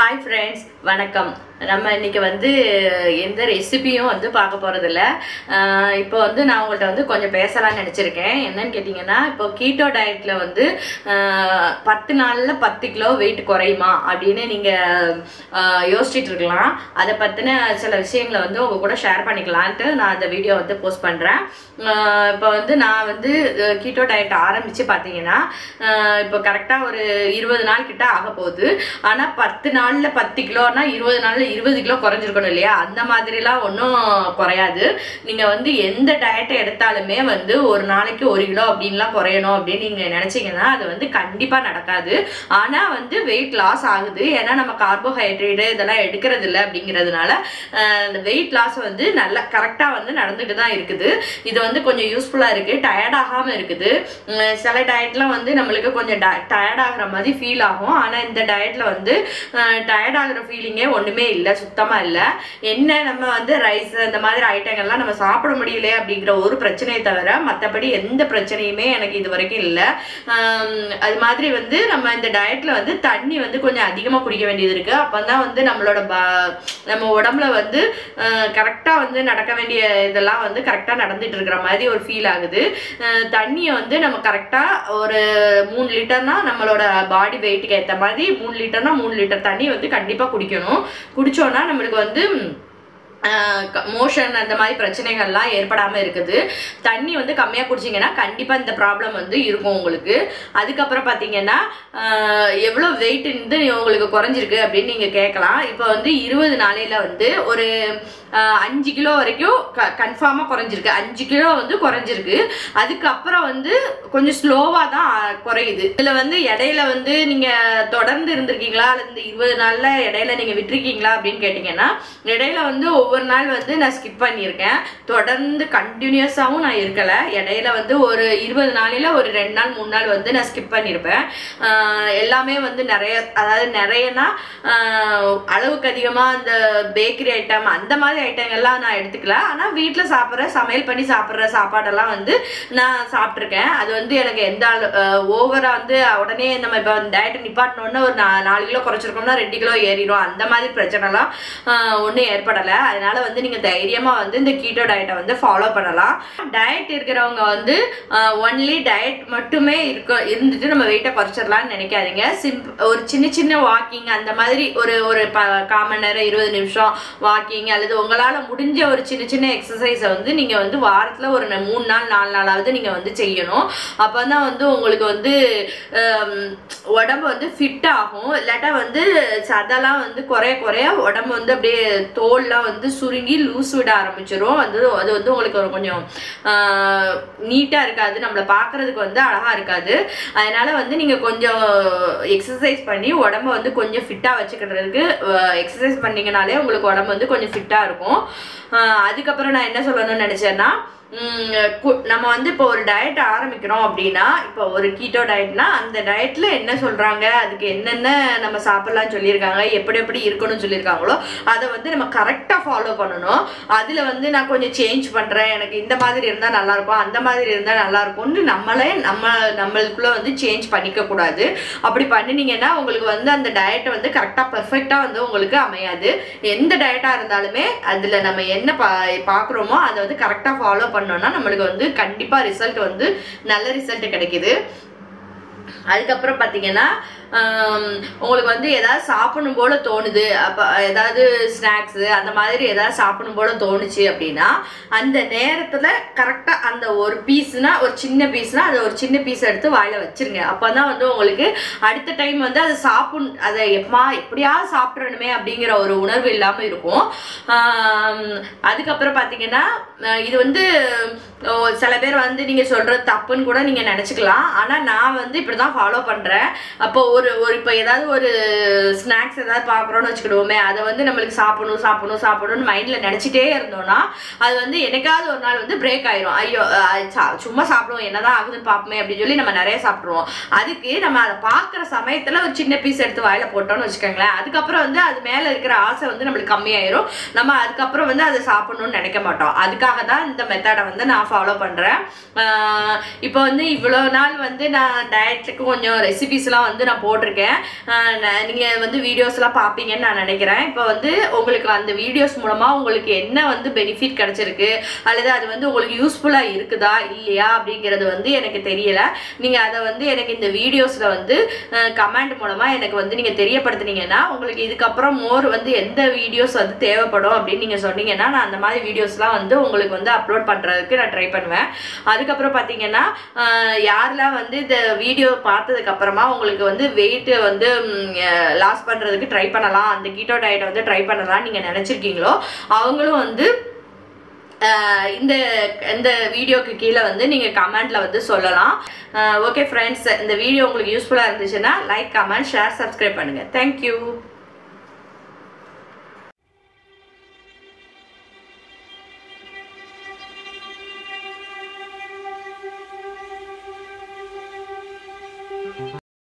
Hi friends, வணக்கம். நம்ம இன்னைக்கு வந்து எந்த ரெசிபியும் வந்து பார்க்க போறது இல்ல. இப்போ வந்து நான் உங்கள்ட்ட வந்து கொஞ்சம் பேசலாம்னு நினைச்சிருக்கேன். என்னன்னு கேட்டிங்கன்னா, இப்போ கீட்டோ டயட்ல வந்து 10 நாள்ல 10 கிலோ வெயிட் குறையுமா அப்படின்னு நீங்க யோசிச்சுட்டு இருக்கலாம். அதை பத்தின சில விஷயங்களை வந்து உங்க கூட ஷேர் பண்ணிக்கலான்ட்டு நான் அந்த வீடியோ வந்து போஸ்ட் பண்றேன். இப்போ வந்து நான் வந்து கீட்டோ டயட் ஆரம்பிச்சு பார்த்தீங்கன்னா இப்போ கரெக்டாக ஒரு 20 நாள் கிட்ட ஆக போகுது. ஆனால் 10 நாள்ல 10 கிலோனா 20 நாள்ல 20 கிலோ குறைஞ்சிருக்கணும் இல்லையா? அந்த மாதிரிலாம் ஒன்றும் குறையாது. நீங்கள் வந்து எந்த டயட்டை எடுத்தாலுமே வந்து ஒரு நாளைக்கு 1 கிலோ அப்படின்லாம் குறையணும் அப்படின்னு நீங்கள் நினச்சிங்கன்னா அது வந்து கண்டிப்பாக நடக்காது. ஆனால் வந்து வெயிட் லாஸ் ஆகுது. ஏன்னா நம்ம கார்போஹைட்ரேட்டு இதெல்லாம் எடுக்கிறது இல்லை அப்படிங்கிறதுனால வெயிட் லாஸ் வந்து நல்லா கரெக்டாக வந்து நடந்துட்டு தான் இருக்குது. இது வந்து கொஞ்சம் யூஸ்ஃபுல்லாக இருக்குது, டயர்ட் ஆகாமல் இருக்குது. சில டயட்லாம் வந்து நம்மளுக்கு கொஞ்சம் டயர்ட் ஆகிற மாதிரி ஃபீல் ஆகும். ஆனால் இந்த டயட்ல வந்து டயர்ட் ஆகிற ஃபீலிங்கே ஒன்றுமே இல்லை, சுத்தமாக இல்லை. என்ன நம்ம வந்து ரைஸ் அந்த மாதிரி ஐட்டங்கள்லாம் நம்ம சாப்பிட முடியல அப்படிங்கிற ஒரு பிரச்சனையை தவிர மற்றபடி எந்த பிரச்சனையுமே எனக்கு இது வரைக்கும் இல்லை. அது மாதிரி வந்து நம்ம இந்த டயட்ல வந்து தண்ணி வந்து கொஞ்சம் அதிகமாக குடிக்க வேண்டியது இருக்கு. அப்போ தான் வந்து நம்ம உடம்புல வந்து கரெக்டாக வந்து நடக்க வேண்டிய இதெல்லாம் வந்து கரெக்டாக நடந்துட்டு இருக்கிற மாதிரி ஒரு ஃபீல் ஆகுது. தண்ணியை வந்து நம்ம கரெக்டாக ஒரு 3 லிட்டர்னா நம்மளோட பாடி வெயிட்டுக்கு ஏற்ற மாதிரி 3 லிட்டர்னா 3 லிட்டர் தண்ணி வந்து கண்டிப்பாக குடிக்கணும். குடிச்சோன்னா நம்மளுக்கு வந்து மோஷன் அந்த மாதிரி பிரச்சனைகள்லாம் ஏற்படாமல் இருக்குது. தண்ணி வந்து கம்மியாக குடிச்சிங்கன்னா கண்டிப்பாக இந்த ப்ராப்ளம் வந்து இருக்கும் உங்களுக்கு. அதுக்கப்புறம் பார்த்தீங்கன்னா எவ்வளோ வெயிட் வந்து உங்களுக்கு குறைஞ்சிருக்கு அப்படின்னு நீங்கள் கேட்கலாம். இப்போ வந்து 20 நாளையில் வந்து ஒரு 5 கிலோ வரைக்கும் கன்ஃபார்மாக குறைஞ்சிருக்கு. 5 கிலோ வந்து குறைஞ்சிருக்கு. அதுக்கப்புறம் வந்து கொஞ்சம் ஸ்லோவாக தான் குறையுது. இதில் வந்து இடையில வந்து நீங்கள் தொடர்ந்து இருந்திருக்கீங்களா அல்லது இந்த 20 நாளில் இடையில நீங்கள் விட்டுருக்கீங்களா அப்படின்னு கேட்டிங்கன்னா, இடையில வந்து ஒவ்வொரு நாள் வந்து நான் ஸ்கிப் பண்ணியிருக்கேன். தொடர்ந்து கண்டினியூஸாகவும் நான் இருக்கலை. இடையில வந்து ஒரு 20 நாளில் ஒரு 2 நாள் 3 நாள் வந்து நான் ஸ்கிப் பண்ணியிருப்பேன். எல்லாமே வந்து நிறையனா அளவுக்கு அதிகமாக அந்த பேக்கரி ஐட்டம் அந்த மாதிரி ஐட்டங்கள்லாம் நான் எடுத்துக்கல. ஆனால் வீட்டில் சாப்பிட்ற சமையல் பண்ணி சாப்பிட்ற சாப்பாடெல்லாம் வந்து நான் சாப்பிட்ருக்கேன். அது வந்து எனக்கு எந்த ஓவராக வந்து உடனே நம்ம இப்போ டயட்டை நிப்பாட்டினோன்னா ஒரு 4 கிலோ குறைச்சிருக்கோம்னா 2 கிலோ ஏறிடும் அந்த மாதிரி பிரச்சனைலாம் ஒன்றும் ஏற்படலை. அதனால வந்து நீங்கள் தைரியமாக வந்து இந்த கீட்டோ டயட்டை வந்து ஃபாலோ பண்ணலாம். டயட் இருக்கிறவங்க வந்து ஒன்லி டயட் மட்டுமே இருந்துட்டு நம்ம வெயிட்டை குறைச்சிடலான்னு நினைக்காதீங்க. ஒரு சின்ன வாக்கிங் அந்த மாதிரி ஒரு 1/4 மணி நேரம் 20 நிமிஷம் வாக்கிங் அல்லது உங்களால் முடிஞ்ச ஒரு சின்ன எக்ஸசைஸை வந்து நீங்கள் வந்து வாரத்தில் ஒரு 3 நாள் 4 நாளாவது நீங்கள் வந்து செய்யணும். அப்போ தான் வந்து உங்களுக்கு வந்து உடம்பு வந்து ஃபிட் ஆகும். இல்லாட்டா வந்து சதெல்லாம் வந்து குறைய உடம்பு வந்து அப்படியே தோல்லாம் வந்து சுருங்கி லூஸ் விட ஆரம்பிச்சிடும். அது வந்து உங்களுக்கு ஒரு கொஞ்சம் நீட்டாக இருக்காது, நம்மளை பார்க்கறதுக்கு வந்து அழகாக இருக்காது. அதனால வந்து நீங்கள் கொஞ்சம் எக்ஸசைஸ் பண்ணி உடம்ப வந்து கொஞ்சம் ஃபிட்டாக வச்சுக்கிறதுக்கு எக்ஸசைஸ் பண்ணிங்கனாலே உங்களுக்கு உடம்பு வந்து கொஞ்சம் ஃபிட்டாக இருக்கும். அதுக்கப்புறம் நான் என்ன சொல்லணும்னு நினச்சேன்னா, நம்ம வந்து இப்போ ஒரு டயட் ஆரம்பிக்கிறோம் அப்படின்னா, இப்போ ஒரு கீட்டோ டயட்னா அந்த டயட்ல என்ன சொல்றாங்க, அதுக்கு என்னென்ன நம்ம சாப்பிடலாம்னு சொல்லியிருக்காங்க, எப்படி இருக்கணும்னு சொல்லியிருக்காங்களோ அதை வந்து நம்ம கரெக்டாக ஃபாலோ பண்ணணும். அதில் வந்து நான் கொஞ்சம் சேஞ்ச் பண்ணுறேன், எனக்கு இந்த மாதிரி இருந்தால் நல்லாயிருக்கும் அந்த மாதிரி இருந்தால் நல்லாயிருக்கும்னு நம்மளுக்குள்ள வந்து சேஞ்ச் பண்ணிக்க கூடாது. அப்படி பண்ணினீங்கன்னா உங்களுக்கு வந்து அந்த டயட்டை வந்து கரெக்டாக பர்ஃபெக்டாக வந்து உங்களுக்கு அமையாது. எந்த டயட்டாக இருந்தாலுமே அதில் நம்ம என்ன பார்க்குறோமோ அதை வந்து கரெக்டாக ஃபாலோ பண்ணோம்னா நம்மளுக்கு வந்து கண்டிப்பா ரிசல்ட் வந்து நல்ல ரிசல்ட் கிடைக்குது. அதுக்கப்புறம் பார்த்தீங்கன்னா உங்களுக்கு வந்து ஏதாவது சாப்பிடணும் போல தோணுது, அப்போ ஏதாவது ஸ்நாக்ஸு அந்த மாதிரி ஏதாவது சாப்பிடணும் போல தோணுச்சு அப்படின்னா அந்த நேரத்தில் கரெக்டாக அந்த ஒரு பீஸ்னா ஒரு சின்ன பீஸ்னா அதை ஒரு சின்ன பீஸ் எடுத்து வாயில வச்சிருங்க. அப்போ தான் வந்து உங்களுக்கு அடுத்த டைம் வந்து அதை எப்படியாவது சாப்பிட்றணுமே அப்படிங்கிற ஒரு உணர்வு இல்லாமல் இருக்கும். அதுக்கப்புறம் பார்த்தீங்கன்னா இது வந்து சில பேர் வந்து நீங்கள் சொல்கிறது தப்புன்னு கூட நீங்கள் நினச்சிக்கலாம். ஆனால் நான் வந்து இப்படி தான் ஃபாலோ பண்ணுறேன். அப்போ இப்போ ஏதாவது ஒரு ஸ்நாக்ஸ் ஏதாவது பார்க்குறோன்னு வச்சுக்கிடுவோமே, அதை வந்து நம்மளுக்கு சாப்பிடணும்னு மைண்டில் நினச்சிட்டே இருந்தோம்னா அது வந்து என்னைக்காவது ஒரு நாள் வந்து பிரேக் ஆயிரும். ஐயோ சும்மா சாப்பிடுவோம் என்னதான் ஆகுதுன்னு பார்ப்போமே அப்படின்னு சொல்லி நம்ம நிறைய சாப்பிடுவோம். அதுக்கு நம்ம அதை பார்க்குற சமயத்தில் ஒரு சின்ன பீஸ் எடுத்து வாயில போட்டோம்னு வச்சுக்கோங்களேன், அதுக்கப்புறம் வந்து அது மேலே இருக்கிற ஆசை வந்து நம்மளுக்கு கம்மியாயிரும். நம்ம அதுக்கப்புறம் வந்து அதை சாப்பிடணும்னு நினைக்க மாட்டோம். அதுக்காக தான் இந்த மெத்தடை வந்து நான் ஃபாலோ பண்ணுறேன். இப்போ வந்து இவ்வளோ நாள் வந்து நான் டயட்டுக்கு கொஞ்சம் ரெசிபிஸ்லாம் வந்து நான் போட்டிருக்கேன். நீங்கள் வந்து வீடியோஸ்லாம் பார்ப்பீங்கன்னு நான் நினைக்கிறேன். இப்போ வந்து உங்களுக்கு அந்த வீடியோஸ் மூலமாக உங்களுக்கு என்ன வந்து பெனிஃபிட் கிடச்சிருக்கு அல்லது அது வந்து உங்களுக்கு யூஸ்ஃபுல்லாக இருக்குதா இல்லையா அப்படிங்கிறது வந்து எனக்கு தெரியலை. நீங்கள் அதை வந்து எனக்கு இந்த வீடியோஸில் வந்து கமெண்ட் மூலமாக எனக்கு வந்து நீங்கள் தெரியப்படுத்துனீங்கன்னா உங்களுக்கு இதுக்கப்புறம் மோர் வந்து எந்த வீடியோஸ் வந்து தேவைப்படும் அப்படின்னு நீங்கள் சொன்னீங்கன்னா நான் அந்த மாதிரி வீடியோஸ்லாம் வந்து உங்களுக்கு வந்து அப்லோட் பண்ணுறதுக்கு நான் ட்ரை பண்ணுவேன். அதுக்கப்புறம் பார்த்தீங்கன்னா யாரெல்லாம் வந்து இந்த வீடியோ பார்த்ததுக்கு அப்புறமா உங்களுக்கு வந்து வெயிட் வந்து லாஸ் பண்றதுக்கு ட்ரை பண்ணலாம், அந்த கீட்டோ டயட் வந்து ட்ரை பண்ணலாம் நீங்க நினைச்சிருக்கீங்களோ அவங்களும் வந்து இந்த வீடியோக்கு கீழே வந்து நீங்க கமெண்ட்ல வந்து சொல்லலாம். ஓகே ஃப்ரெண்ட்ஸ், இந்த வீடியோ உங்களுக்கு யூஸ்ஃபுல்லா இருந்துச்சுன்னா லைக், கமெண்ட், ஷேர், சப்ஸ்கிரைப் பண்ணுங்க. தேங்க்யூ.